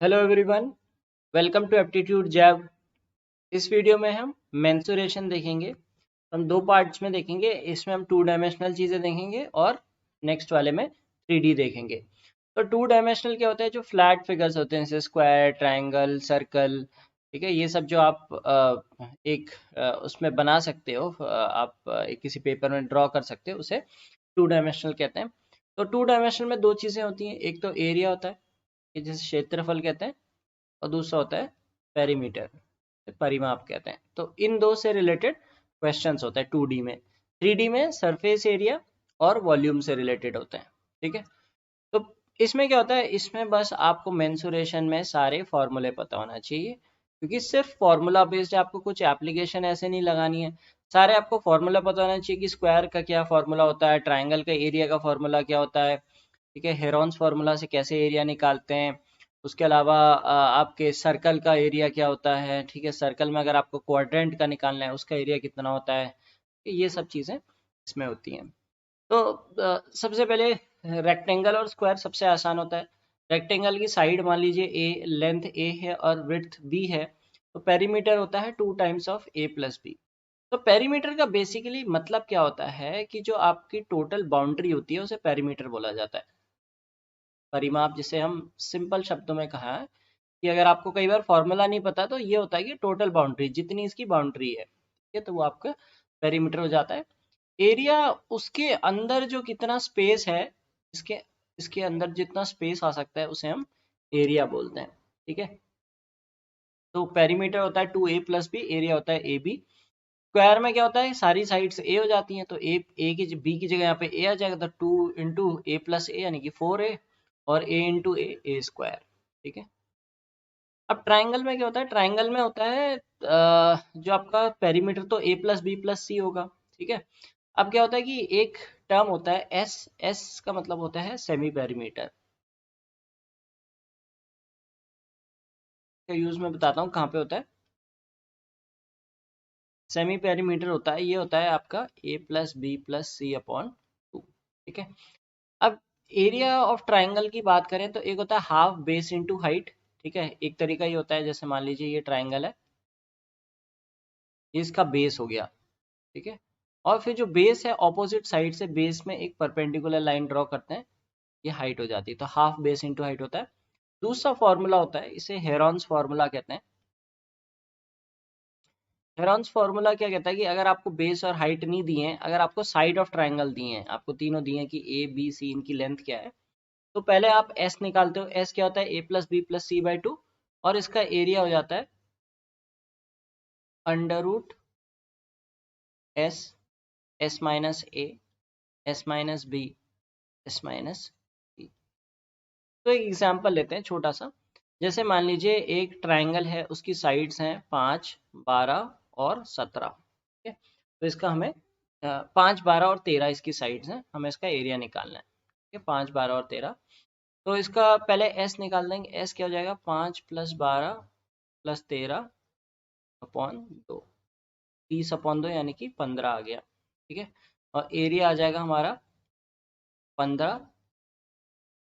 Hello everyone, welcome to aptitude jab. इस वीडियो में हम मेंसुरेशन देखेंगे। हम दो पार्ट्स में देखेंगे। इसमें हम टू डायमेंशनल चीज़ें देखेंगे और नेक्स्ट वाले में 3D देखेंगे। तो टू डायमेंशनल क्या होता है? जो फ्लैट फिगर्स होते हैं जैसे स्क्वायर, ट्रायंगल, सर्कल, ठीक है। ये सब जो आप एक उसमें बना सकते हो, आप किसी पेपर में ड्रॉ कर सकते हो, उसे टू डायमेंशनल कहते हैं। तो टू डायमेंशनल में दो चीज़ें होती हैं, एक तो एरिया होता है, ये जिसे क्षेत्रफल कहते हैं, और दूसरा होता है पेरीमीटर, परिमाप कहते हैं। तो इन दो से रिलेटेड क्वेश्चंस होते हैं 2D में। 3D में सरफेस एरिया और वॉल्यूम से रिलेटेड होते हैं, ठीक है। तो इसमें क्या होता है? इसमें बस आपको मेंसुरेशन में सारे फॉर्मूले पता होना चाहिए, क्योंकि सिर्फ फॉर्मूला बेस्ड आपको कुछ एप्लीकेशन ऐसे नहीं लगानी है। सारे आपको फॉर्मूला पता होना चाहिए कि स्क्वायर का क्या फॉर्मूला होता है, ट्राइंगल का एरिया का फॉर्मूला क्या होता है, ठीक है। हेरॉन्स फार्मूला से कैसे एरिया निकालते हैं। उसके अलावा आपके सर्कल का एरिया क्या होता है, ठीक है। सर्कल में अगर आपको क्वाड्रेंट का निकालना है, उसका एरिया कितना होता है, ये सब चीज़ें इसमें होती हैं। तो सबसे पहले रेक्टेंगल और स्क्वायर सबसे आसान होता है। रेक्टेंगल की साइड मान लीजिए ए, लेंथ ए है और विड्थ बी है, तो पेरीमीटर होता है 2 times of a plus b. तो पेरीमीटर का बेसिकली मतलब क्या होता है कि जो आपकी टोटल बाउंड्री होती है उसे पेरीमीटर बोला जाता है। परिमाप जिसे हम सिंपल शब्दों में कहा है कि अगर आपको कई बार फॉर्मूला नहीं पता तो ये होता है कि टोटल बाउंड्री जितनी इसकी बाउंड्री है, ठीक है, तो वो आपका पेरीमीटर हो जाता है। एरिया उसके अंदर जो कितना स्पेस है, इसके इसके अंदर जितना स्पेस आ सकता है उसे हम एरिया बोलते हैं, ठीक है। तो पेरीमीटर होता है 2a+b, एरिया होता है ab। स्क्वायर में क्या होता है? सारी साइड्स ए हो जाती हैं, तो ए की बी की जगह यहाँ पे ए आ जाएगा, तो 2 × a+a यानी कि 4a, और a × a स्क्वायर, ठीक है। अब ट्राइंगल में क्या होता है? ट्राइंगल में होता है जो आपका पेरीमीटर तो a+b+c होगा, ठीक है। अब क्या होता है कि एक टर्म होता है एस। एस का मतलब होता है सेमी पेरीमीटर का यूज मैं बताता हूँ कहाँ पे होता है। सेमी पेरीमीटर होता है, ये होता है आपका a+b+c/2, ठीक है। अब एरिया ऑफ ट्राइंगल की बात करें तो एक होता है हाफ बेस इनटू हाइट, ठीक है। एक तरीका ये होता है, जैसे मान लीजिए ये ट्राइंगल है, ये इसका बेस हो गया, ठीक है। और फिर जो बेस है, ऑपोजिट साइड से बेस में एक परपेंडिकुलर लाइन ड्रॉ करते हैं, ये हाइट हो जाती है, तो हाफ बेस इनटू हाइट होता है। दूसरा फॉर्मूला होता है, इसे हेरॉन्स फार्मूला कहते हैं। हेरॉन्स फार्मूला क्या कहता है कि अगर आपको बेस और हाइट नहीं दिए हैं, अगर आपको साइड ऑफ ट्राइंगल दिए हैं, आपको तीनों दिए हैं कि ए बी सी, इनकी लेंथ क्या है, तो पहले आप एस निकालते हो। एस क्या होता है? a+b+c/2, और इसका एरिया हो जाता है under root S, s-a, s-b, s-c। तो एक एग्जांपल लेते हैं छोटा सा। जैसे मान लीजिए एक ट्राइंगल है, उसकी साइड्स हैं 5, 12 और 17, ठीक है। तो इसका हमें 5, 12 और 13 इसकी साइड्स हैं, हमें इसका एरिया निकालना है, ठीक है। 5, 12 और 13, तो इसका पहले एस निकाल देंगे। एस क्या हो जाएगा? 5+12+13/2, 30/2 यानी कि 15 आ गया, ठीक है। और एरिया आ जाएगा हमारा 15।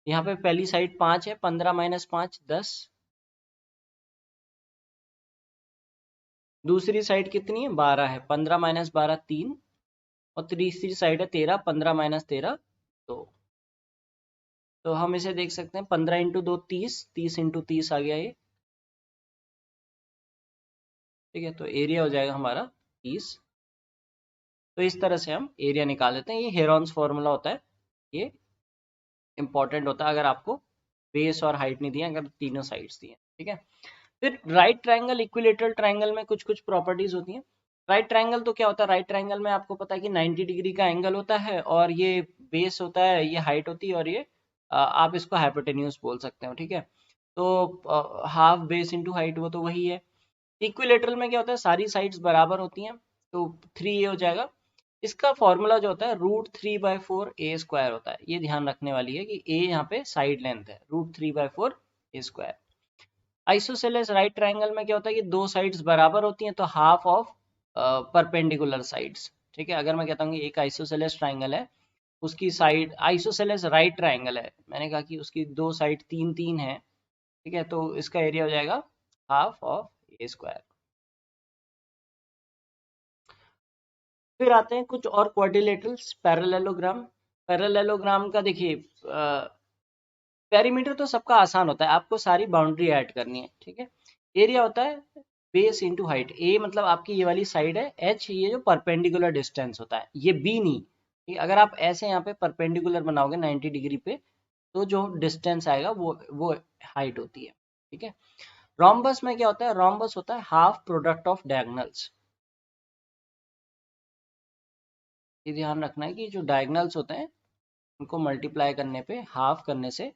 यहाँ पे पहली साइड 5 है, 15 - 5 10। दूसरी साइड कितनी है? 12 है, 15 - 12 3। और तीसरी साइड है 13, 15 - 13 2। तो हम इसे देख सकते हैं, 15 × 2 30, 30 × 30 आ गया ये, ठीक है। तो एरिया हो जाएगा हमारा 30। तो इस तरह से हम एरिया निकाल लेते हैं। ये हेरॉन्स फार्मूला होता है, ये इंपॉर्टेंट होता है अगर आपको बेस और हाइट नहीं दिया, अगर तीनों साइड्स दिए, ठीक है। फिर राइट ट्रायंगल, इक्विलेटरल ट्रायंगल में कुछ कुछ प्रॉपर्टीज होती हैं। राइट ट्रायंगल तो क्या होता है? राइट ट्रायंगल में आपको पता है कि 90 डिग्री का एंगल होता है, और ये बेस होता है, ये हाइट होती है, और ये आप इसको हाइपोटेन्यूज बोल सकते हो, ठीक है। तो हाफ बेस इंटू हाइट, वो तो वही है। इक्विलेटरल में क्या होता है? सारी साइड्स बराबर होती हैं, तो 3a हो जाएगा। इसका फॉर्मूला जो होता है √3/4a² होता है। ये ध्यान रखने वाली है कि a यहाँ पे साइड लेंथ है, √3/4a²। आइसोसेलेस राइट ट्रायंगल में क्या होता है कि दो साइड्स बराबर होती हैं, तो हाफ ऑफ परपेंडिकुलर साइड्स, ठीक है। अगर मैं कहता हूँ कि एक आइसोसेलेस ट्रायंगल है, उसकी साइड आइसोसेलेस राइट ट्रायंगल है, मैंने कहा कि उसकी दो साइड 3 3 है, ठीक है, तो इसका एरिया हो जाएगा हाफ ऑफ ए स्क्वायर। फिर आते हैं कुछ और क्वाड्रिलेटरल्स, पैरेललोग्राम। पैरेललोग्राम का देखिए पेरीमीटर तो सबका आसान होता है, आपको सारी बाउंड्री ऐड करनी है। ठीक है, एरिया होता है बेस इंटू हाइट। ए मतलब आपकी ये वाली साइड है, एच ये जो परपेंडिकुलर डिस्टेंस होता है, ये बी नहीं। ठीक है, अगर आप ऐसे यहाँ पे परपेंडिकुलर बनाओगे 90 डिग्री पे, तो जो डिस्टेंस आएगा वो हाइट होती है। ठीक है, रोम्बस में क्या होता है, रोम्बस होता है हाफ प्रोडक्ट ऑफ डायगोनल्स। ये ध्यान रखना है कि जो डायगोनल्स होते हैं उनको मल्टीप्लाई करने पे, हाफ करने से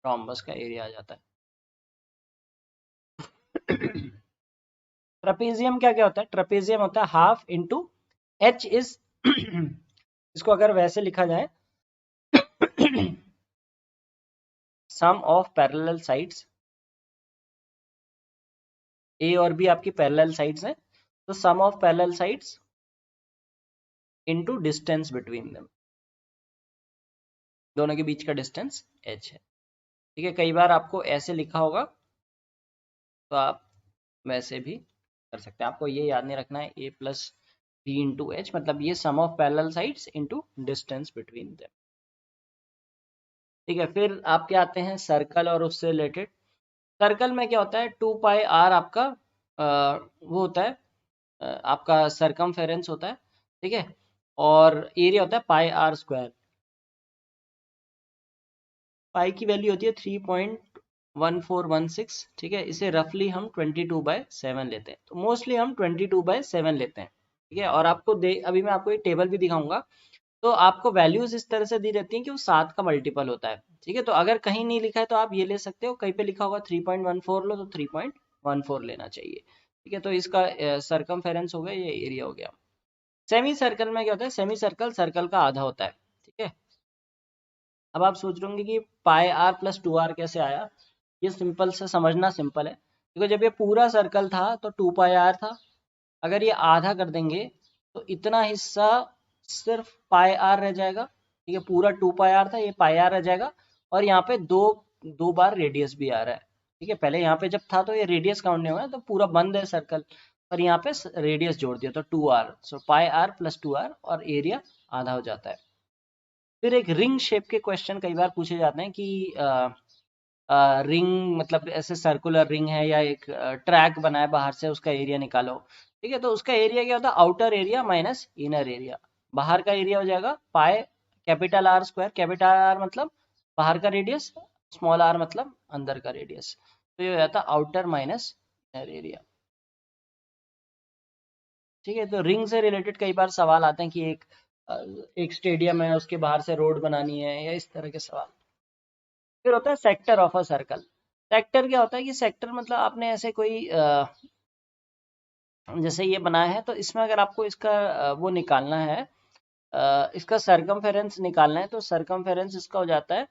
रोम्बस का एरिया आ जाता है। ट्रेपेजियम क्या क्या होता है, ट्रेपेजियम होता है हाफ इंटू एच इज इसको अगर वैसे लिखा जाए sum of parallel sides, A और बी आपकी पैरेलल साइड्स हैं, तो sum of parallel sides into distance between them, दोनों के बीच का डिस्टेंस h है। ठीक है, कई बार आपको ऐसे लिखा होगा तो आप वैसे भी कर सकते हैं, आपको ये याद नहीं रखना है a plus B into H, मतलब ये sum of parallel sides into distance between them. ठीक है, फिर आपके आते हैं सर्कल और उससे रिलेटेड। सर्कल में क्या होता है, 2πr आपका वो होता है आपका सरकमफेरेंस होता है। ठीक है, और एरिया होता है πr²। पाई की वैल्यू होती है 3.1416। ठीक है, इसे रफली हम 22/7 लेते हैं, तो मोस्टली हम 22/7 लेते हैं। ठीक है, और आपको अभी मैं आपको एक टेबल भी दिखाऊंगा, तो आपको वैल्यूज इस तरह से दी रहती हैं कि वो 7 का मल्टीपल होता है। ठीक है, तो अगर कहीं नहीं लिखा है तो आप ये ले सकते हो, कहीं पे लिखा होगा 3.14 लो तो 3.14 लेना चाहिए। ठीक है, तो इसका सरकमफेरेंस हो गया, ये एरिया हो गया। सेमी सर्कल में क्या होता है, सेमी सर्कल सर्कल का आधा होता है। ठीक है, अब आप सोच रहे होंगे कि πr + 2r कैसे आया। ये सिंपल से समझना सिंपल है, क्योंकि जब ये पूरा सर्कल था तो 2πr था, अगर ये आधा कर देंगे तो इतना हिस्सा सिर्फ πr रह जाएगा। ठीक है, पूरा 2πr था, ये πr रह जाएगा, और यहाँ पे दो दो बार रेडियस भी आ रहा है। ठीक है, पहले यहाँ पे जब था तो ये रेडियस काउंट नहीं हुआ, तो पूरा बंद है सर्कल, पर यहाँ पे रेडियस जोड़ दिया तो 2r, सो πr + 2r, और एरिया आधा हो जाता है। फिर एक रिंग शेप के क्वेश्चन कई बार पूछे जाते हैं कि रिंग मतलब ऐसे सर्कुलर रिंग है या एक ट्रैक बना है बाहर से, उसका एरिया निकालो। ठीक है, तो उसका एरिया क्या होता है, outer area minus inner area. बाहर का एरिया हो जाएगा π R², कैपिटल आर मतलब बाहर का रेडियस, स्मॉल r मतलब अंदर का रेडियस, तो ये हो जाता है आउटर माइनस इनर एरिया। ठीक है, तो रिंग से रिलेटेड कई बार सवाल आते हैं कि एक स्टेडियम है, उसके बाहर से रोड बनानी है, या इस तरह के सवाल। फिर होता है sector of a circle. Sector क्या होता है कि सेक्टर मतलब आपने ऐसे कोई जैसे ये बनाया है, तो इसमें अगर आपको इसका वो निकालना है, इसका सरकमफेरेंस निकालना है, तो सरकमफेरेंस इसका हो जाता है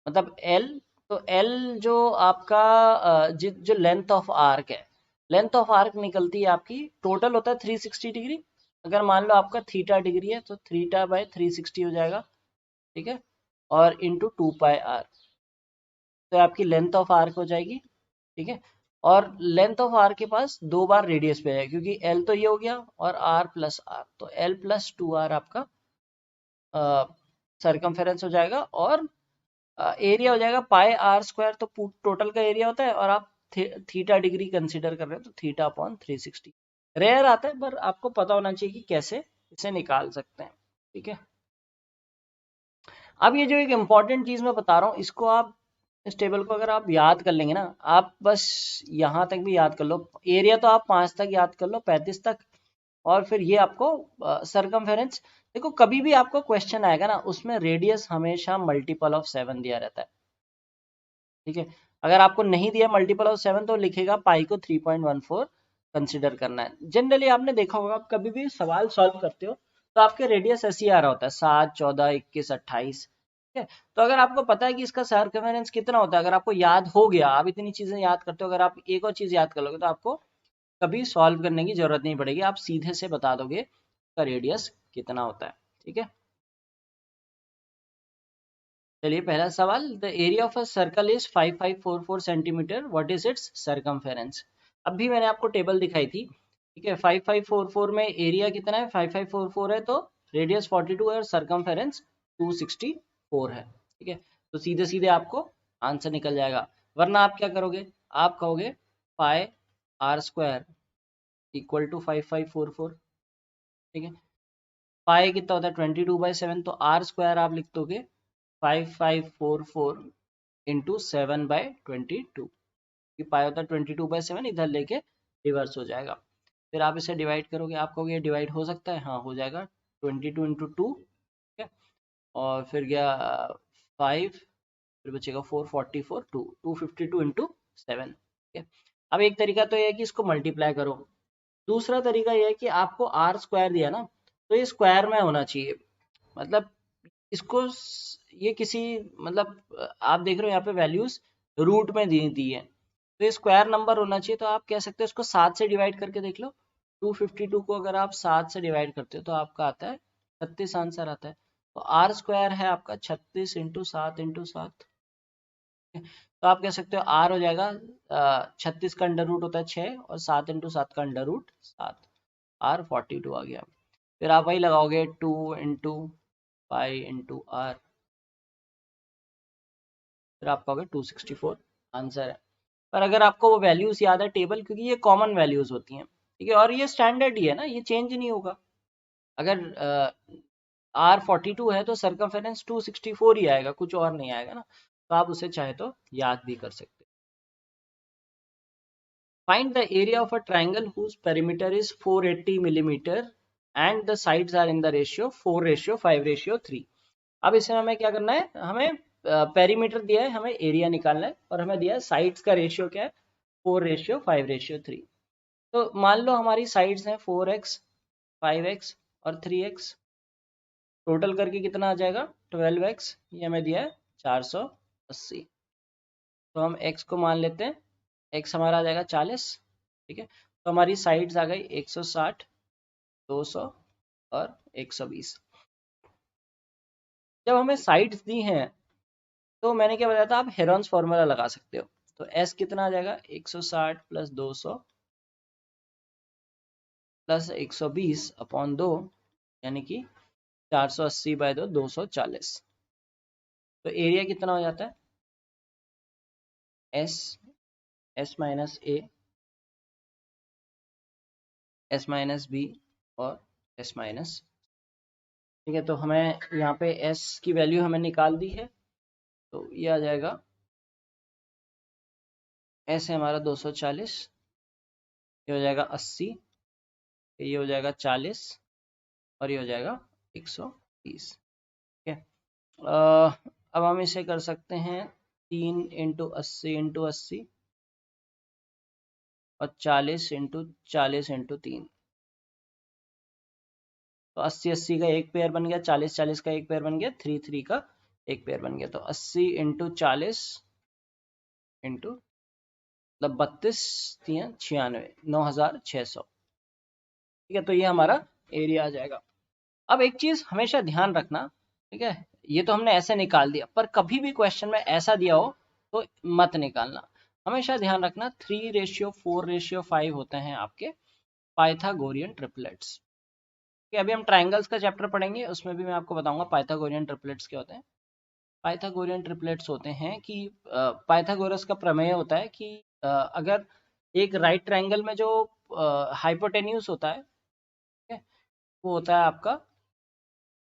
मतलब एल। तो एल जो आपका जो लेंथ ऑफ आर्क है, लेंथ ऑफ आर्क निकलती है आपकी, टोटल होता है 360 डिग्री। अगर मान लो आपका थीटा डिग्री है तो θ/360 हो जाएगा। ठीक है, और इंटू 2πr, तो आपकी लेंथ ऑफ आर्क हो जाएगी। ठीक है, और लेंथ ऑफ आर के पास दो बार रेडियस पे है, क्योंकि एल तो ये हो गया और आर प्लस आर, तो एल + 2r आपका सरकमफेरेंस हो जाएगा, और एरिया हो जाएगा πr², तो टोटल का एरिया होता है, और आप थीटा डिग्री कंसीडर कर रहे हो तो θ/360। रेयर आता है, पर आपको पता होना चाहिए कि कैसे इसे निकाल सकते हैं। ठीक है, अब ये जो एक इम्पॉर्टेंट चीज मैं बता रहा हूँ, इसको आप इस टेबल को अगर आप याद कर लेंगे ना, आप बस यहाँ तक भी याद कर लो, एरिया तो आप 5 तक याद कर लो, 35 तक, और फिर ये आपको सरकमफेरेंस। देखो कभी भी आपको क्वेश्चन आएगा ना, उसमें रेडियस हमेशा मल्टीपल ऑफ 7 दिया रहता है। ठीक है, अगर आपको नहीं दिया मल्टीपल ऑफ 7, तो लिखेगा पाई को 3.14 कंसिडर करना है। जनरली आपने देखा होगा, आप कभी भी सवाल सॉल्व करते हो तो आपके रेडियस ऐसे ही आ रहा होता है, 7, 14, 21, 28। ठीक है, तो अगर आपको पता है कि इसका सरकमफेरेंस कितना होता है, अगर आपको याद हो गया, आप इतनी चीजें याद करते हो, अगर आप एक और चीज याद कर लोगे तो आपको कभी सॉल्व करने की जरूरत नहीं पड़ेगी, आप सीधे से बता दोगे का रेडियस कितना होता है। ठीक है, चलिए पहला सवाल, the area of a circle is 5544 centimetre, what is it's circumference. अब भी मैंने आपको टेबल दिखाई थी, ठीक है। 5544 में एरिया कितना है, 5544 है, तो रेडियस 42 है और सरकमफेरेंस 264 है, ठीक है। तो सीधे सीधे आपको आंसर निकल जाएगा। वरना आप क्या करोगे, आप कहोगे पाई आर स्क्वायर इक्वल टू 5544, ठीक है। पाई कितना होता है 22/7, तो आर स्क्वायर आप लिख दोगे 5544 इंटू 7/22, कि पाई होता है 22/7, इधर लेके रिवर्स हो जाएगा। फिर आप इसे डिवाइड करोगे, आप कहोगे ये डिवाइड हो सकता है, हाँ हो जाएगा, 22 इंटू 2, ठीक है। और फिर गया 5, फिर बचेगा 444, 252 इंटू 7, ठीक है। अब एक तरीका तो यह है कि इसको मल्टीप्लाई करो, दूसरा तरीका यह है कि आपको आर स्क्वायर दिया ना, तो ये स्क्वायर में होना चाहिए, मतलब इसको ये किसी, मतलब आप देख रहे हो यहाँ पे वैल्यूज रूट में दी है, तो ये स्क्वायर नंबर होना चाहिए। तो आप कह सकते हो इसको 7 से डिवाइड करके देख लो, 252 को अगर आप 7 से डिवाइड करते हो तो आपका आता है 36 आंसर आता है। तो आर स्क्वायर है आपका 36 इंटू 7 इंटू 7, तो आप कह सकते हो आर हो जाएगा 36 का अंडर रूट होता है 6, और 7 इंटू 7 का अंडर रूट 7, आर 42 आ गया। फिर आप वही लगाओगे 2 इंटू 5 इंटू आर, फिर आप कहोगे 264 आंसर है। पर अगर आपको वो वैल्यूज याद है टेबल, क्योंकि ये कॉमन वैल्यूज होती हैं, ठीक है, और ये स्टैंडर्ड ही है ना, ये चेंज नहीं होगा। अगर आर 42 है तो सर्कमफेरेंस 264 ही आएगा, कुछ और नहीं आएगा ना, तो आप उसे चाहे तो याद भी कर सकते हैं। Find the area of a triangle whose perimeter is 480 millimetre and the sides are in the ratio 4:5:3। अब इसमें हमें क्या करना है, हमें पेरीमीटर दिया है, हमें एरिया निकालना है, और हमें दिया है साइड्स का रेशियो क्या है, 4:5:3। तो मान लो हमारी साइड्स हैं 4x, 5x और 3x, टोटल करके कितना आ जाएगा 12x, ये हमें दिया है 480। तो हम x को मान लेते हैं, x हमारा आ जाएगा 40, ठीक है। तो हमारी साइड्स आ गई 160, 200 और 120। जब हमें साइड्स दी हैं तो मैंने क्या बताया था, आप हेरॉन्स फार्मूला लगा सकते हो। तो s कितना आ जाएगा 160 प्लस 200 प्लस 120 अपॉन 2, यानी कि 480/2 240। तो एरिया कितना हो जाता है, s, s minus a, s minus b और s माइनस, ठीक है। तो हमें यहाँ पे s की वैल्यू हमें निकाल दी है, तो ये आ जाएगा, s है हमारा 240, ये हो जाएगा 80, ये हो जाएगा 40 और ये हो जाएगा 120, ठीक है। अब हम इसे कर सकते हैं 3 इंटू 80 इंटू 80 और 40 इंटू 40 इंटू 3, तो 80 का एक पेयर बन गया, 40 का एक पेयर बन गया, 3 का एक पेयर बन गया। तो 80 इंटू 40 इंटू मतलब 32 3 96, 9600, ठीक है। तो ये हमारा एरिया आ जाएगा। अब एक चीज हमेशा ध्यान रखना, ठीक है, ये तो हमने ऐसे निकाल दिया, पर कभी भी क्वेश्चन में ऐसा दिया हो तो मत निकालना। हमेशा ध्यान रखना 3:4:5 होते हैं आपके पाइथागोरियन ट्रिपलेट्स। अभी हम ट्राइंगल्स का चैप्टर पढ़ेंगे, उसमें भी मैं आपको बताऊंगा पाइथागोरियन ट्रिपलेट्स क्या होते हैं। पाइथागोरियन ट्रिपलेट्स होते हैं कि पाइथागोरस का प्रमेय होता है कि अगर एक राइट ट्राइंगल में जो हाइपोटेन्यूस होता है, ठीक है, वो होता है आपका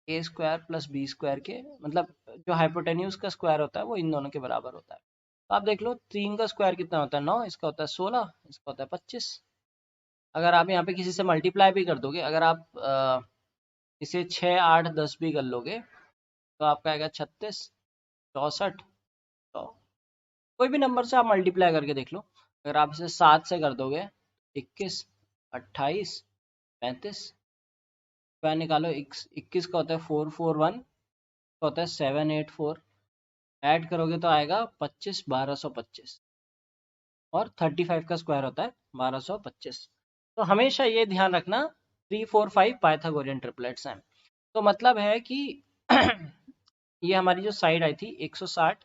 ए स्क्वायर प्लस बी स्क्वायर के, मतलब जो हाइपोटेन्यूस का स्क्वायर होता है वो इन दोनों के बराबर होता है। तो आप देख लो 3 का स्क्वायर कितना होता है 9, इसका होता है 16, इसका होता है 25। अगर आप यहाँ पे किसी से मल्टीप्लाई भी कर दोगे, अगर आप इसे 6 8 10 भी कर लोगे, तो आपका आएगा 36, 64, 100, कोई भी नंबर से आप मल्टीप्लाई करके देख लो। अगर आप इसे 7 से कर दोगे 21, 28, 35, स्क्वायर निकालो, 21 का होता है 441, का होता है 784, ऐड करोगे तो आएगा 25 1225, और 35 का स्क्वायर होता है 1225। तो हमेशा ये ध्यान रखना 3 4 5 पाइथागोरियन ट्रिपलेट्स हैं। तो मतलब है कि ये हमारी जो साइड आई थी 160,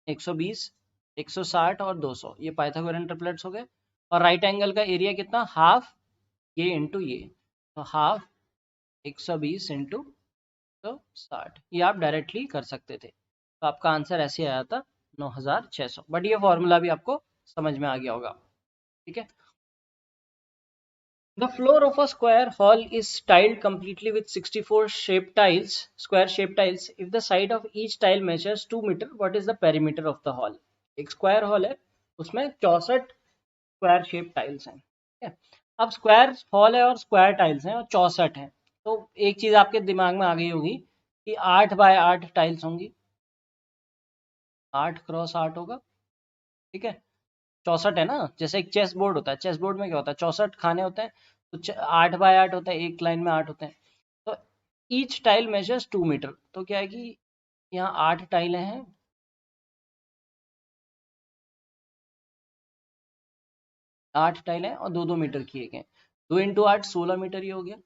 120, 160 और 200, ये पाइथागोरन ट्रिपलेट्स हो गए। और राइट एंगल का एरिया कितना, हाफ ये इंटू ये, तो हाफ 120 इंटू तो 60, ये आप डायरेक्टली कर सकते थे। तो आपका आंसर ऐसे आया था 9600, बट ये फॉर्मूला भी आपको समझ में आ गया होगा। ठीक है। The floor of a square hall is tiled completely with 64 shaped tiles, square shaped tiles. If the side of each tile measures 2 meter, what is the perimeter of the hall? एक square hall है, उसमें 64 square shape tiles हैं। ठीक है। अब square hall है और square tiles हैं और 64 हैं, तो एक चीज आपके दिमाग में आ गई होगी कि 8 बाय 8 टाइल्स होंगी, 8 क्रॉस 8 होगा। ठीक है। 64 है ना, जैसे एक चेस बोर्ड होता है, चेस बोर्ड में क्या होता है, 64 खाने होते हैं, तो 8 बाय 8 होता है, एक लाइन में 8 होते हैं। तो ईच टाइल मेजर्स 2 मीटर, तो क्या है कि यहाँ 8 टाइलें हैं, 8 टाइलें और 2-2 मीटर की एक है, 2 इंटू 8 16 मीटर ही हो गया,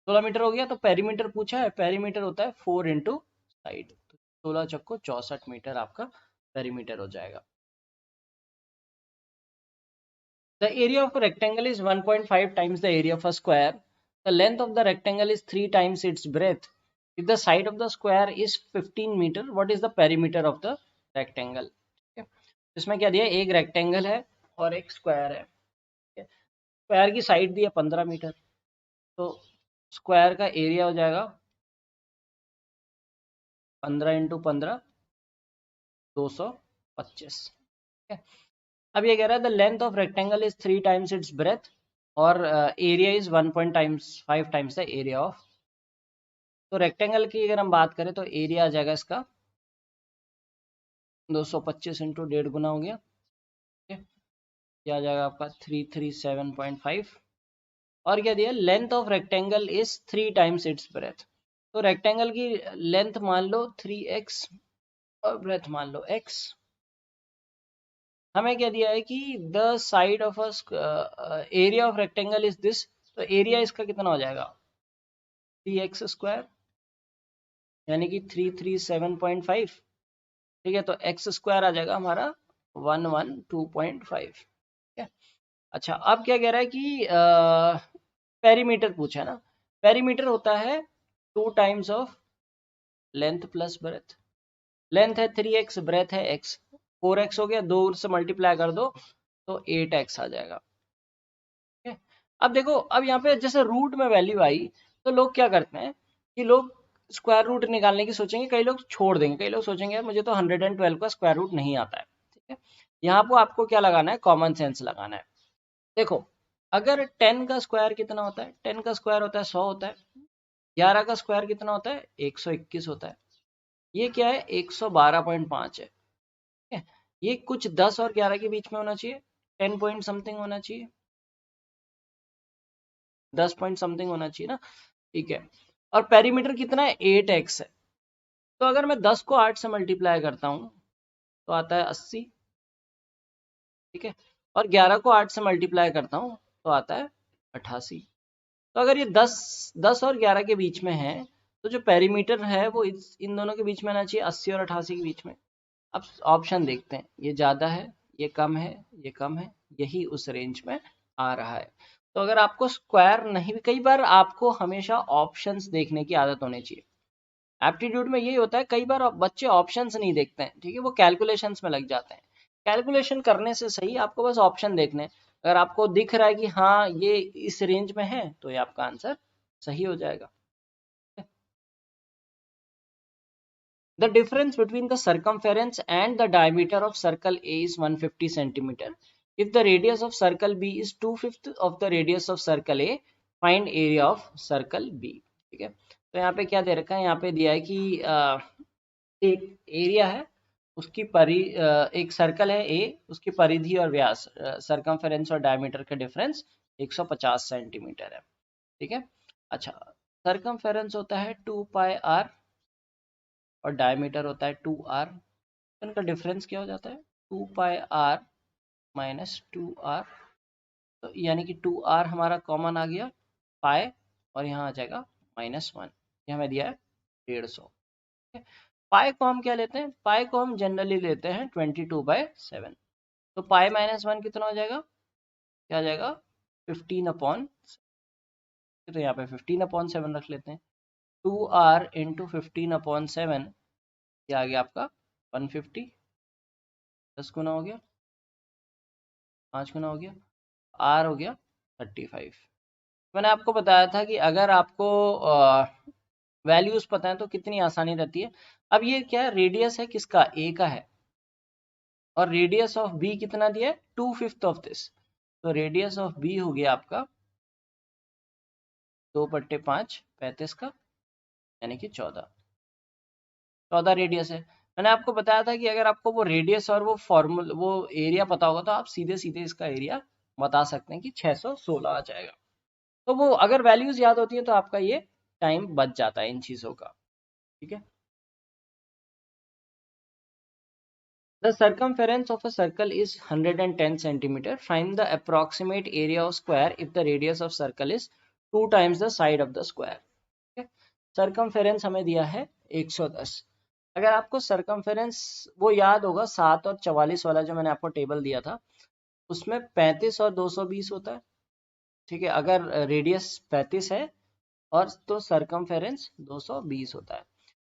16 मीटर हो गया। तो पेरीमीटर पूछा है, पेरीमीटर होता है 4 इंटू साइड, 16 चक्को 64 मीटर आपका पेरीमीटर हो जाएगा। The area of a rectangle is 1.5 times the area of a square. The length of the rectangle is 3 times its breadth. If the side of the square is 15 meter, what is the perimeter of the rectangle? Okay. इसमें क्या दिया है, एक rectangle है और एक square है। Square की साइड दी है 15 मीटर, तो स्क्वायर का एरिया हो जाएगा 15 इंटू 15 225। अब ये कह रहा है the length of rectangle is 3 times its breadth और area is 1.5 times the area of. तो रेक्टेंगल की अगर हम बात करें तो एरिया आ जाएगा इसका 225 इंटू 1.5 गुना हो गया। ठीक है। क्या आ जाएगा आपका 337.5। और क्या दिया, length of rectangle is 3 times its breath, तो रेक्टेंगल की लेंथ मान लो 3x और ब्रेथ मान लो x। हमें क्या दिया है कि the side of area of rectangle is this, तो एरिया इसका कितना हो जाएगा 3x² यानी कि 337.5। ठीक है, तो x² आ जाएगा हमारा 112.5। ठीक है। अच्छा, अब क्या कह रहा है कि पेरीमीटर पूछा है ना, पेरीमीटर होता है 2 times of length plus breadth. Length है 3x, ब्रेथ है x, 4x हो गया, 2 से मल्टीप्लाई कर दो तो 8x आ जाएगा। ठीक है। अब देखो, अब यहाँ पे जैसे रूट में वैल्यू आई, तो लोग क्या करते हैं कि लोग स्क्वायर रूट निकालने की सोचेंगे, कई लोग छोड़ देंगे, कई लोग सोचेंगे यार मुझे तो 112 का स्क्वायर रूट नहीं आता है। ठीक है। यहाँ पर आपको क्या लगाना है, कॉमन सेंस लगाना है। देखो, अगर 10 का स्क्वायर कितना होता है, 10 का स्क्वायर होता है 100 होता है, 11 का स्क्वायर कितना होता है 121 होता है, ये क्या है 112.5 है। ठीक है। ये कुछ 10 और 11 के बीच में होना चाहिए, 10 पॉइंट समथिंग होना चाहिए, 10 पॉइंट समथिंग होना चाहिए ना। ठीक है। और पेरीमीटर कितना है 8x है, तो अगर मैं 10 को 8 से मल्टीप्लाई करता हूं तो आता है 80। ठीक है। और 11 को 8 से मल्टीप्लाई करता हूं तो आता है 88। तो अगर ये 10 और 11 के बीच में है, तो जो पेरीमीटर है वो इन दोनों के बीच में आना चाहिए, 80 और 88 के बीच में। अब ऑप्शन देखते हैं, ये ज़्यादा है, ये कम है, ये कम है, यही उस रेंज में आ रहा है। तो अगर आपको स्क्वायर नहीं, कई बार आपको हमेशा ऑप्शंस देखने की आदत होनी चाहिए। एप्टीट्यूड में यही होता है, कई बार बच्चे ऑप्शंस नहीं देखते हैं, ठीक है, वो कैलकुलेशंस में लग जाते हैं। कैलकुलेशन करने से सही आपको बस ऑप्शन देखने हैं। अगर आपको दिख रहा है कि हाँ ये इस रेंज में है, तो ये आपका आंसर सही हो जाएगा। The difference between the circumference and the diameter of circle A is 150 centimeter. If the radius of circle B is 2/5 of the radius of circle A, find area of circle B. ठीक है। तो यहाँ पे क्या दे रखा है, यहाँ पे दिया है कि एक एरिया है, उसकी एक सर्कल है ए, उसकी परिधि और व्यास, सर्कमफेरेंस और डायमीटर का डिफरेंस 150 सेंटीमीटर है। ठीक है। अच्छा, सर्कमफेरेंस होता है 2πr और डायमीटर होता है 2r, इनका डिफरेंस क्या हो जाता है 2πr माइनस 2r, तो यानी कि 2r हमारा कॉमन आ गया, पाए और यहाँ आ जाएगा -1, ये हमें दिया है 150। पाई को हम क्या लेते हैं, पाई को हम जनरली लेते हैं 22/7। तो पाई -1 कितना हो जाएगा, क्या आ जाएगा 15/, तो यहाँ पे 15/7 रख लेते हैं। 2r इंटू 15/7, ये आ गया आपका 150, 10 गुना हो गया, 5 गुना हो गया, r हो गया 35। मैंने आपको बताया था कि अगर आपको वैल्यूज पता है तो कितनी आसानी रहती है। अब ये क्या है, रेडियस है किसका, ए का है, और रेडियस ऑफ बी कितना दिया है, 2/5 ऑफ दिस। तो रेडियस ऑफ बी हो गया आपका 2/5, 35 का, यानी कि 14 रेडियस है। मैंने आपको बताया था कि अगर आपको वो रेडियस और वो फॉर्मूला वो एरिया पता होगा तो आप सीधे सीधे इसका एरिया बता सकते हैं कि 616 आ जाएगा। तो वो अगर वैल्यूज याद होती है तो आपका ये टाइम बच जाता है इन चीजों का, ठीक है। The circumference of a circle is 110 centimeter. Find the approximate area of square if the radius of circle is 2 times the side of the square. Okay? Circumference हमें दिया है 110। अगर आपको circumference वो याद होगा 7 और 44 वाला जो मैंने आपको टेबल दिया था, उसमें 35 और 220 होता है, ठीक है। अगर रेडियस 35 है और तो circumference 220 होता है।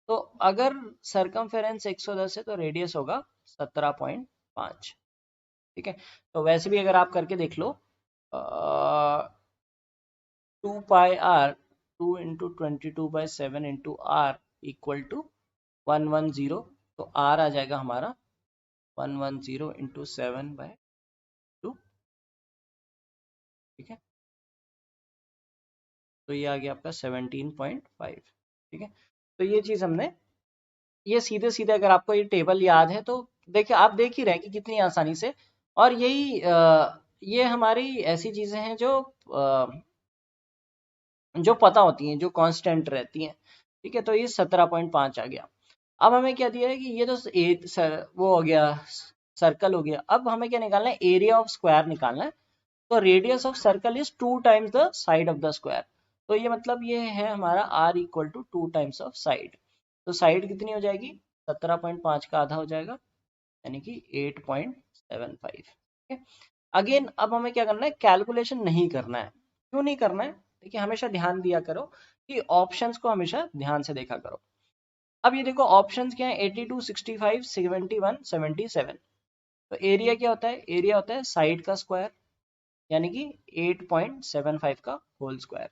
तो अगर सरकमफेरेंस 110 है तो रेडियस होगा 17.5, ठीक है। तो वैसे भी अगर आप करके देख लो, 2πr 2 into 22/7 into r equal to 110, तो r आ जाएगा हमारा 110 इंटू 7/2, ठीक है। तो ये आ गया आपका 17.5, ठीक है। तो ये चीज हमने, ये सीधे सीधे अगर आपको ये टेबल याद है तो देखिए, आप देख ही रहे हैं कि कितनी आसानी से। और यही ये हमारी ऐसी चीजें हैं जो पता होती हैं, जो कांस्टेंट रहती हैं, ठीक है। तो ये 17.5 आ गया। अब हमें क्या दिया है कि ये तो वो हो गया, सर्कल हो गया। अब हमें क्या निकालना है, एरिया ऑफ स्क्वायर निकालना है। तो radius of circle is 2 times the side of the square. तो ये मतलब ये है हमारा r equal to 2 times of side. तो साइड कितनी हो जाएगी, 17.5 का आधा हो जाएगा, यानी कि 8.75। अगेन अब हमें क्या करना है, कैलकुलेशन नहीं करना है। क्यों नहीं करना है, देखिए हमेशा ध्यान दिया करो कि ऑप्शंस को हमेशा ध्यान से देखा करो। अब ये देखो ऑप्शंस क्या है, 82, 65, 71, 77। तो एरिया क्या होता है, एरिया होता है साइड का स्क्वायर, यानी कि 8.75 का होल स्क्वायर।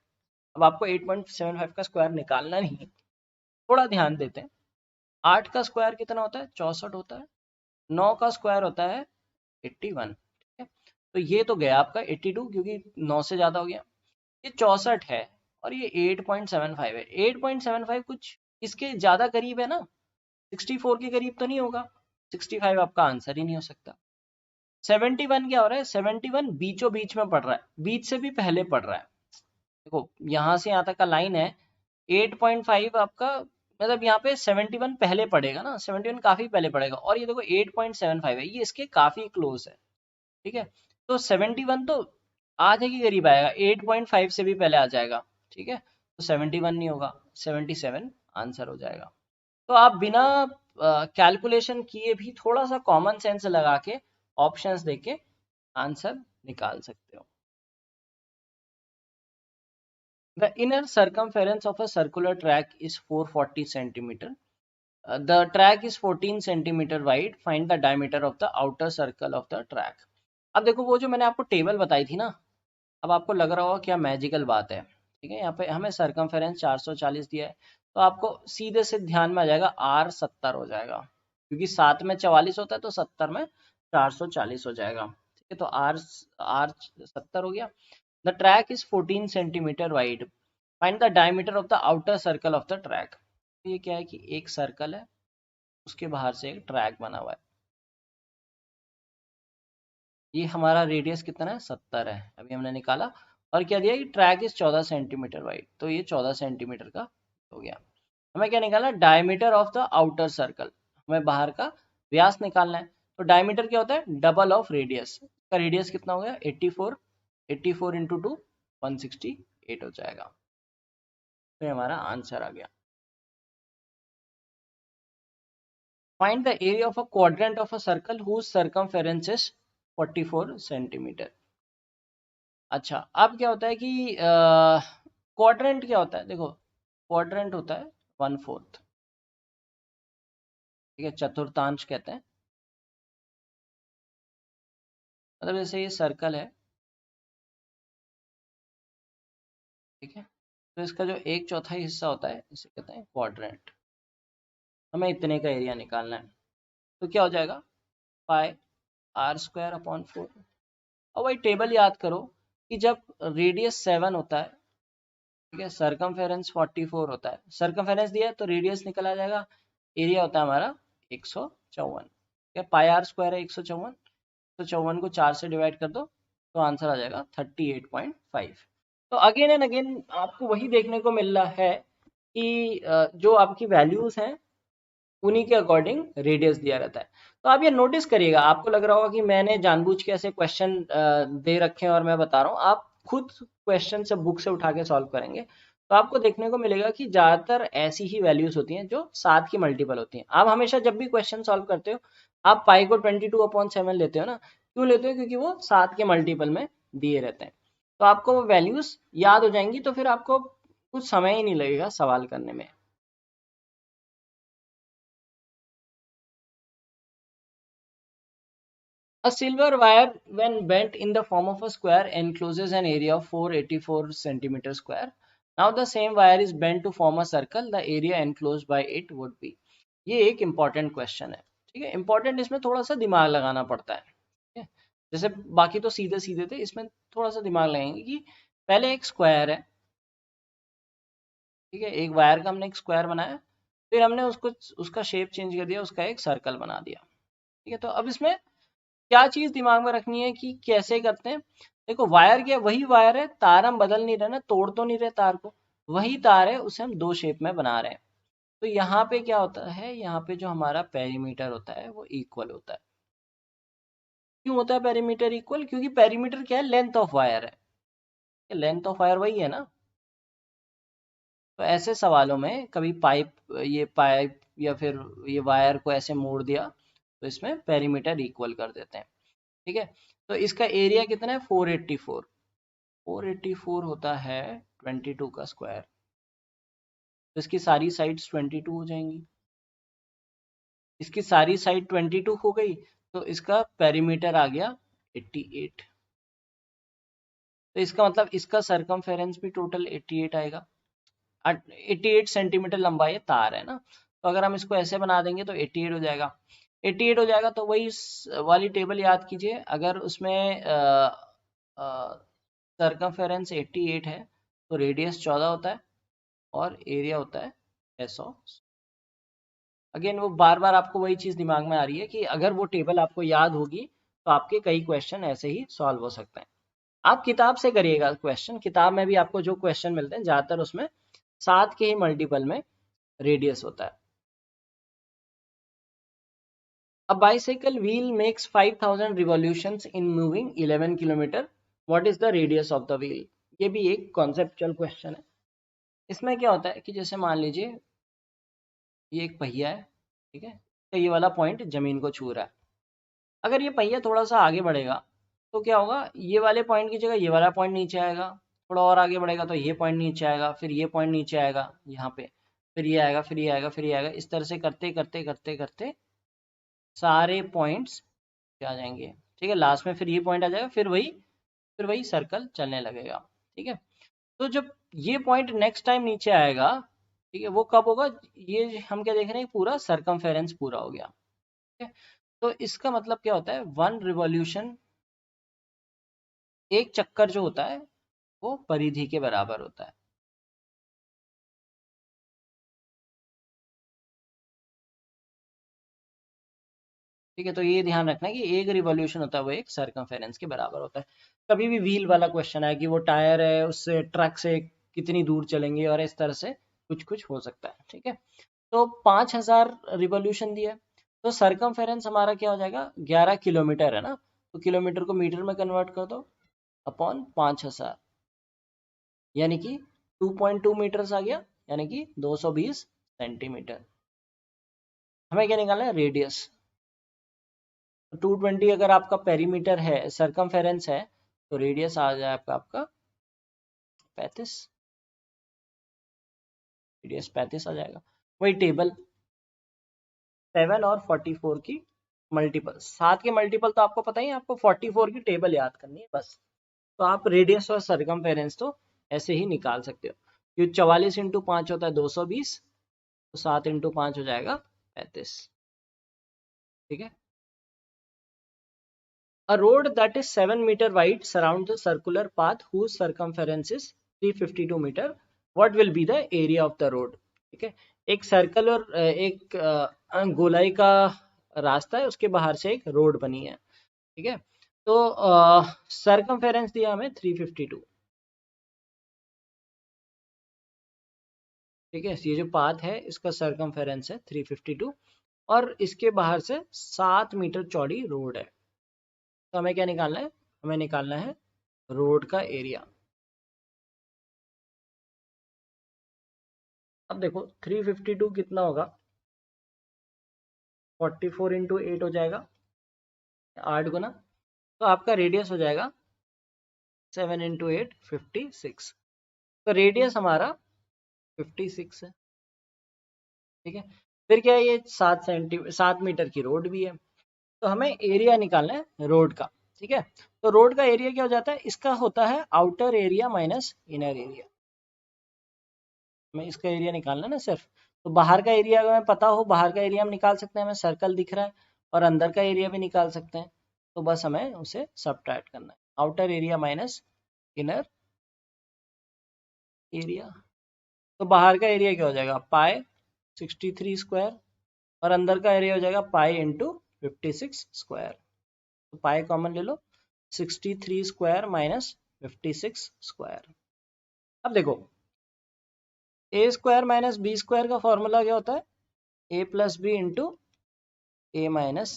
अब आपको 8.75 का स्क्वायर निकालना नहीं, थोड़ा ध्यान देते हैं। 8 का स्क्वायर कितना होता है, 64 होता है। 9 का स्क्वायर होता है 81, ठीक है। तो ये तो गया आपका 82, क्योंकि 9 से ज्यादा हो गया। ये 64 है और ये 8.75 है। 8.75 कुछ इसके ज्यादा करीब है ना, 64 के करीब तो नहीं होगा। 65 आपका आंसर ही नहीं हो सकता। 71 क्या हो रहा है, 71 बीचों बीच में पड़ रहा है, बीच से भी पहले पड़ रहा है। देखो यहाँ से यहाँ तक का लाइन है, 8.5 आपका मतलब यहाँ पे 71 पहले पड़ेगा ना, 71 काफी पहले पड़ेगा। और ये देखो 8.75 है, ये इसके काफी क्लोज है, ठीक है। तो 71 तो आधे के करीब आएगा, 8.5 से भी पहले आ जाएगा, ठीक है। तो 71 नहीं होगा, 77 आंसर हो जाएगा। तो आप बिना कैलकुलेशन किए भी थोड़ा सा कॉमन सेंस लगा के ऑप्शंस देके आंसर निकाल सकते हो। The inner circumference of a circular track is 440 centimeter. The track is 14 centimeter wide. Find the diameter of the outer circle of the track. अब देखो वो जो मैंने आपको टेबल बताई थी ना, अब आपको लग रहा होगा क्या मैजिकल बात है, ठीक है। यहाँ पे हमें सरकमफेरेंस 440 दिया है, तो आपको सीधे से ध्यान में आ जाएगा r 70 हो जाएगा, क्योंकि 7 में 44 होता है तो 70 में 440 हो जाएगा, ठीक है। तो r 70 हो गया। The track is 14 centimetre wide. Find the diameter of the outer circle of the track. ये क्या है कि एक सर्कल है, उसके बाहर से एक ट्रैक बना हुआ है। ये हमारा रेडियस कितना है, 70 है, अभी हमने निकाला। और क्या दिया कि ट्रैक इज 14 सेंटीमीटर वाइड, तो ये 14 सेंटीमीटर का हो गया। हमें क्या निकालना, diameter of the outer circle, हमें बाहर का व्यास निकालना है। तो डायमीटर क्या होता है, डबल ऑफ रेडियस। का रेडियस कितना हो गया, 84, 84 इंटू 2 168 हो जाएगा। तो ये हमारा आंसर आ गया। Find the area of a quadrant of a circle whose circumference is 44 centimetre. अच्छा, अब क्या होता है कि क्वाड्रेंट क्या होता है, देखो क्वाड्रेंट होता है 1/4, ठीक है, चतुर्थांश कहते हैं। मतलब जैसे ये सर्कल है, ठीक है, तो इसका जो एक चौथाई हिस्सा होता है इसे कहते हैं क्वाड्रेंट। हमें इतने का एरिया निकालना है, तो क्या हो जाएगा, पाई r² / 4। और वही टेबल याद करो कि जब रेडियस 7 होता है, ठीक है, सर्कमफेरेंस 44 होता है, सर्कमफेरेंस दिया है तो रेडियस निकल आ जाएगा, एरिया होता है हमारा 154, ठीक है, पाई r² है 154, तो 54 को 4 से डिवाइड कर दो तो आंसर आ जाएगा 38.5। तो अगेन एंड अगेन आपको वही देखने को मिल रहा है कि जो आपकी वैल्यूज हैं उन्हीं के अकॉर्डिंग रेडियस दिया रहता है। तो आप ये नोटिस करिएगा, आपको लग रहा होगा कि मैंने जानबूझ के ऐसे क्वेश्चन दे रखे हैं और मैं बता रहा हूँ, आप खुद क्वेश्चन से बुक से उठा के सॉल्व करेंगे तो आपको देखने को मिलेगा कि ज़्यादातर ऐसी ही वैल्यूज होती हैं जो 7 की मल्टीपल होती हैं। आप हमेशा जब भी क्वेश्चन सॉल्व करते हो आप पाई को 22/7 लेते हो ना, क्यों लेते हो, क्योंकि वो 7 के मल्टीपल में दिए रहते हैं। तो आपको वो वैल्यूज याद हो जाएंगी, तो फिर आपको कुछ समय ही नहीं लगेगा सवाल करने में। A silver wire, when bent in the form of a square, encloses an area of 484 centimeter square. Now the same wire is bent to form a circle. The area enclosed by it would be. ये एक important question है, ठीक है, important इसमें थोड़ा सा दिमाग लगाना पड़ता है, ठीक है, जैसे बाकी तो सीधे सीधे थे, इसमें थोड़ा सा दिमाग लगाएंगे कि पहले एक स्क्वायर है, ठीक है, एक वायर का हमने एक स्क्वायर बनाया, फिर हमने उसको उसका शेप चेंज कर दिया, उसका एक सर्कल बना दिया, ठीक है। तो अब इसमें क्या चीज दिमाग में रखनी है कि कैसे करते हैं। देखो वायर क्या, वही वायर है, तार हम बदल नहीं रहे ना, तोड़ तो नहीं रहे तार को, वही तार है, उसे हम दो शेप में बना रहे हैं। तो यहाँ पे क्या होता है, यहाँ पे जो हमारा पेरीमीटर होता है वो इक्वल होता है। क्यों होता है पेरीमीटर इक्वल, क्योंकि पेरीमीटर क्या है, लेंथ ऑफ वायर है, लेंथ ऑफ वायर वही है ना। तो ऐसे सवालों में कभी पाइप या फिर ये वायर को ऐसे मोड़ दिया तो इसमें पेरीमीटर इक्वल कर देते हैं, ठीक है। तो इसका एरिया कितना है, 484, 484 होता है 22 का स्क्वायर, तो इसकी सारी साइड्स 22 हो जाएंगी, इसकी सारी साइड 22 हो गई, तो इसका पेरीमीटर आ गया 88। तो इसका मतलब इसका सरकमफेरेंस भी टोटल 88 आएगा। 88 सेंटीमीटर लंबा ये तार है ना, तो अगर हम इसको ऐसे बना देंगे तो 88 हो जाएगा। 88 हो जाएगा तो वही वाली टेबल याद कीजिए, अगर उसमें सरकमफेरेंस 88 है तो रेडियस 14 होता है और एरिया होता है 600। अगेन वो बार बार आपको वही चीज दिमाग में आ रही है कि अगर वो टेबल आपको याद होगी तो आपके कई क्वेश्चन ऐसे ही सॉल्व हो सकते हैं। आप किताब से करिएगा क्वेश्चन, किताब में भी आपको जो क्वेश्चन मिलते हैं ज्यादातर उसमें 7 के ही मल्टीपल में रेडियस होता है। A bicycle wheel makes 5000 revolutions in moving 11 kilometre. What is the radius of the wheel? ये भी एक कॉन्सेप्चुअल क्वेश्चन है। इसमें क्या होता है कि जैसे मान लीजिए ये एक पहिया है, ठीक है, तो ये वाला पॉइंट जमीन को छू रहा है। अगर ये पहिया थोड़ा सा आगे बढ़ेगा तो क्या होगा, ये वाले पॉइंट की जगह ये वाला पॉइंट नीचे आएगा, थोड़ा और आगे बढ़ेगा तो ये पॉइंट नीचे आएगा, फिर ये पॉइंट नीचे आएगा यहाँ पे, फिर ये आएगा, फिर ये आएगा, फिर ये आएगा, इस तरह से करते करते करते करते सारे पॉइंट्स आ जाएंगे, ठीक है, लास्ट में फिर ये पॉइंट आ जाएगा, फिर वही सर्कल चलने लगेगा, ठीक है। तो जब ये पॉइंट नेक्स्ट टाइम नीचे आएगा, ठीक है, वो कब होगा, ये हम क्या देख रहे हैं, पूरा सरकमफेरेंस पूरा हो गया, ठीक है। तो इसका मतलब क्या होता है, 1 रिवॉल्यूशन, एक चक्कर जो होता है वो परिधि के बराबर होता है। ठीक है, तो ये ध्यान रखना है कि एक रिवॉल्यूशन होता है वो एक सर्कमफेरेंस के बराबर होता है। कभी भी व्हील वाला क्वेश्चन है कि वो टायर है उससे ट्रक से कितनी दूर चलेंगे और इस तरह से कुछ कुछ हो सकता है, ठीक है। तो 5000 रिवॉल्यूशन दिया है, तो सर्कमफेरेंस हमारा क्या हो जाएगा, 11 किलोमीटर है ना, तो किलोमीटर को मीटर में कन्वर्ट कर दो अपॉन 5000, यानी कि 2.2 मीटर्स आ गया, यानी कि 220 सेंटीमीटर। हमें क्या निकालना है, रेडियस। 220 अगर आपका पेरीमीटर है, सरकमफेरेंस है, तो रेडियस आ जाएगा आपका 35, रेडियस 35 आ जाएगा। वही टेबल 7 और 44 की मल्टीपल, 7 के मल्टीपल तो आपको पता ही है, आपको 44 की टेबल याद करनी है बस। तो आप रेडियस और सरकमफेरेंस तो ऐसे ही निकाल सकते हो, क्योंकि 44 इंटू 5 होता है 220, तो 7 इंटू 5 हो जाएगा 35। ठीक है। A road that is 7 meter wide surrounds a circular path whose circumference is 352 meter. What will be the area of the road? ठीक है, एक सर्कल और एक गोलाई का रास्ता है, उसके बाहर से एक रोड बनी है। ठीक है, तो सरकमफेरेंस दिया हमें 352। ठीक है, ये जो पाथ है इसका सरकमफेरेंस है 352 और इसके बाहर से 7 मीटर चौड़ी रोड है। तो हमें क्या निकालना है, हमें निकालना है रोड का एरिया। अब देखो 352 कितना होगा, 44 इंटू 8 हो जाएगा, 8 गुना, तो आपका रेडियस हो जाएगा 7 इंटू 8 56। तो रेडियस हमारा 56 है। ठीक है, फिर क्या है, ये 7 मीटर की रोड भी है, तो हमें एरिया निकालना है रोड का। ठीक है, तो रोड का एरिया क्या हो जाता है, इसका होता है outer area minus inner area. हमें इसका एरिया निकालना है ना सिर्फ, तो बाहर का एरिया अगर हमें पता हो, बाहर का एरिया हम निकाल सकते हैं, हमें सर्कल दिख रहा है, और अंदर का एरिया भी निकाल सकते हैं, तो बस हमें उसे सबट्रैक्ट करना है, outer area minus inner area. तो बाहर का एरिया क्या हो जाएगा, पाई 63 स्क्वायर, और अंदर का एरिया हो जाएगा पाई इंटू 56 स्क्वायर। तो पाई कॉमन ले लो, 63 स्क्वायर माइनस 56 स्क्वायर। अब देखो ए स्क्वायर माइनस बी स्क्वायर का फॉर्मूला क्या होता है, ए प्लस बी इंटू ए माइनस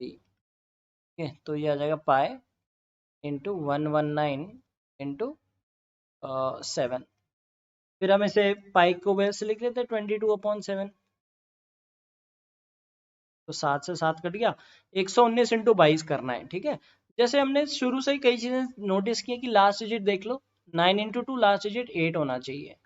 बी। ठीक है, तो ये आ जाएगा पाई इंटू 119 इंटू 7। फिर हम इसे पाई को वैसे लिख लेते हैं 22/7, तो 7 से 7 कट गया, 119 इंटू 22 करना है। ठीक है, जैसे हमने शुरू से ही कई चीजें नोटिस की कि लास्ट डिजिट देख लो, 9 इंटू 2 लास्ट डिजिट 8 होना चाहिए।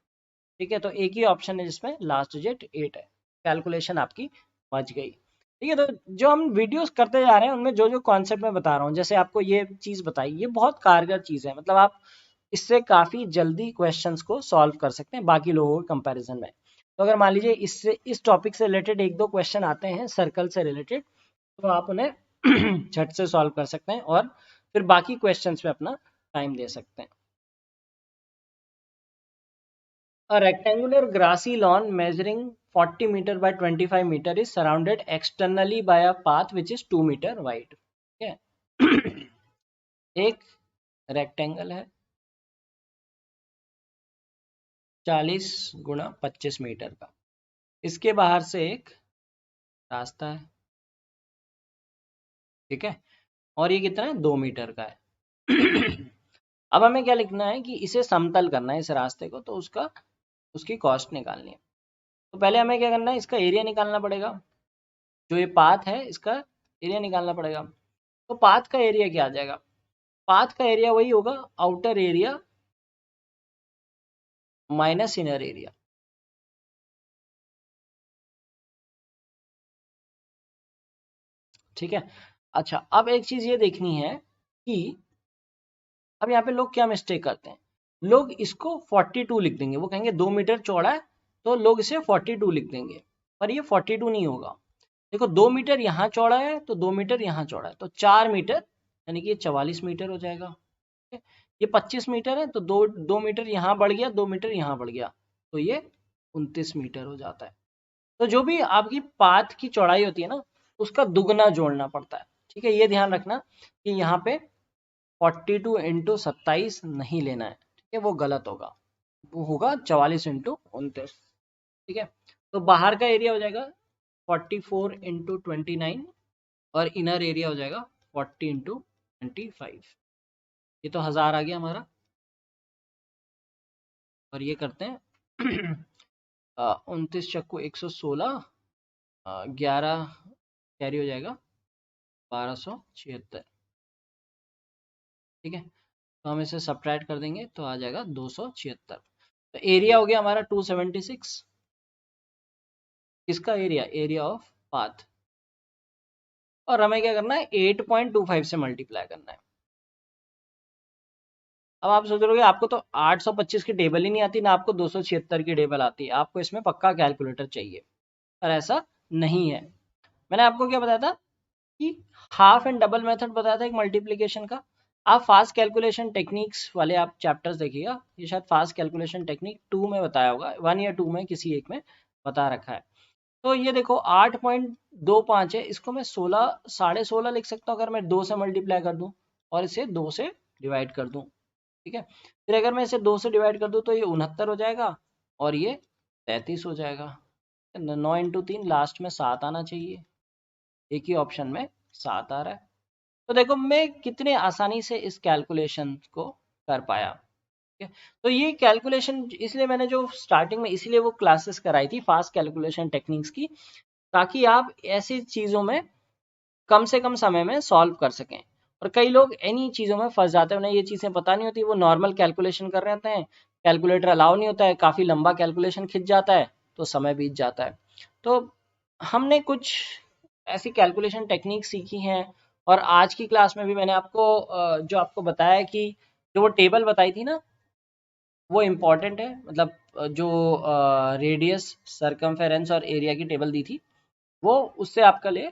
ठीक है, तो एक ही ऑप्शन है जिसमें लास्ट डिजिट 8 है, कैलकुलेशन आपकी बच गई। ठीक है, तो जो हम वीडियोस करते जा रहे हैं उनमें जो जो कॉन्सेप्ट मैं बता रहा हूँ, जैसे आपको ये चीज़ बताई, ये बहुत कारगर चीज़ है, मतलब आप इससे काफ़ी जल्दी क्वेश्चंस को सॉल्व कर सकते हैं बाकी लोगों के कंपैरिजन में। तो अगर मान लीजिए इससे, इस टॉपिक से रिलेटेड एक दो क्वेश्चन आते हैं सर्कल से रिलेटेड, तो आप उन्हें झट से सॉल्व कर सकते हैं और फिर बाकी क्वेश्चंस में अपना टाइम दे सकते हैं। A rectangular grassy lawn measuring 40 meter by 25 meter is surrounded externally by a path which is 2 meter wide. ठीक है, एक रेक्टेंगल है 40 गुणा 25 मीटर का, इसके बाहर से एक रास्ता है। ठीक है, और ये कितना है, 2 मीटर का है। अब हमें क्या लिखना है कि इसे समतल करना है इस रास्ते को, तो उसकी कॉस्ट निकालनी है। तो पहले हमें क्या करना है, इसका एरिया निकालना पड़ेगा, जो ये पाथ है इसका एरिया निकालना पड़ेगा। तो पाथ का एरिया क्या आ जाएगा, पाथ का एरिया वही होगा outer area minus inner area. ठीक है, अच्छा अब एक चीज ये देखनी है कि अब यहाँ पे लोग क्या मिस्टेक करते हैं, लोग इसको 42 लिख देंगे, वो कहेंगे 2 मीटर चौड़ा है तो लोग इसे 42 लिख देंगे, पर ये 42 नहीं होगा। देखो 2 मीटर यहाँ चौड़ा है तो 2 मीटर यहाँ चौड़ा है, तो 4 मीटर, यानी कि ये 44 मीटर हो जाएगा। ये 25 मीटर है तो दो मीटर यहाँ बढ़ गया, 2 मीटर यहाँ बढ़ गया, तो ये 29 मीटर हो जाता है। तो जो भी आपकी पाथ की चौड़ाई होती है ना, उसका दुगना जोड़ना पड़ता है। ठीक है, ये ध्यान रखना कि यहाँ पे 42 इंटू 27 नहीं लेना है, ठीक है, वो गलत होगा, वो होगा 44 इंटू 29। ठीक है, तो बाहर का एरिया हो जाएगा 44 इंटू 29 और इनर एरिया हो जाएगा 40 इंटू 25। ये तो 1000 आ गया हमारा। और ये करते हैं 29 चक्कू 116, 11 कैरी हो जाएगा 1276। ठीक है, तो हम इसे सब्ट्रैक्ट कर देंगे तो आ जाएगा 276। तो एरिया हो गया हमारा 276। किसका एरिया? Area of path. और हमें क्या करना है? 8.25 से मल्टीप्लाई करना है। अब आप सोच रहे हो आपको तो 825 की टेबल ही नहीं आती ना, आपको 276 की टेबल आती है, आपको इसमें पक्का कैलकुलेटर चाहिए। पर ऐसा नहीं है। मैंने आपको क्या बताया था कि हाफ एंड डबल मेथड बताया था एक मल्टीप्लिकेशन का। आप फास्ट कैलकुलेशन टेक्निक्स वाले आप चैप्टर्स देखिएगा, ये शायद फास्ट कैलकुलेशन टेक्निक 2 में बताया होगा, 1 या 2 में किसी एक में बता रखा है। तो ये देखो 8.25 है, इसको मैं 16 16.5 लिख सकता हूँ अगर मैं 2 से मल्टीप्लाई कर दूं और इसे 2 से डिवाइड कर दूं। ठीक है, फिर अगर मैं इसे 2 से डिवाइड कर दूं तो ये 69 हो जाएगा और ये 33 हो जाएगा। 9 इंटू 3 लास्ट में 7 आना चाहिए, एक ही ऑप्शन में 7 आ रहा है। तो देखो मैं कितने आसानी से इस कैलकुलेशन को कर पाया। तो ये कैलकुलेशन इसलिए मैंने जो स्टार्टिंग में इसीलिए वो क्लासेस कराई थी फास्ट कैलकुलेशन टेक्निक्स की, ताकि आप ऐसी चीज़ों में कम से कम समय में सॉल्व कर सकें। और कई लोग इन्हीं चीज़ों में फंस जाते हैं, उन्हें ये चीज़ें पता नहीं होती, वो नॉर्मल कैलकुलेशन कर रहे होते हैं, कैलकुलेटर अलाउ नहीं होता है, काफ़ी लंबा कैलकुलेशन खिंच जाता है तो समय बीत जाता है। तो हमने कुछ ऐसी कैलकुलेशन टेक्निक सीखी हैं। और आज की क्लास में भी मैंने आपको जो आपको बताया कि जो वो टेबल बताई थी ना, वो इम्पॉर्टेंट है। मतलब जो रेडियस, सरकमफेरेंस और एरिया की टेबल दी थी, वो उससे आपका लिए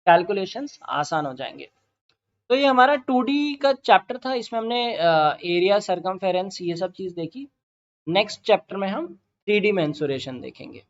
कैलकुलेशंस आसान हो जाएंगे। तो ये हमारा 2D का चैप्टर था, इसमें हमने एरिया, सरकमफेरेंस ये सब चीज़ देखी। नेक्स्ट चैप्टर में हम 3D मेंसुरेशन देखेंगे।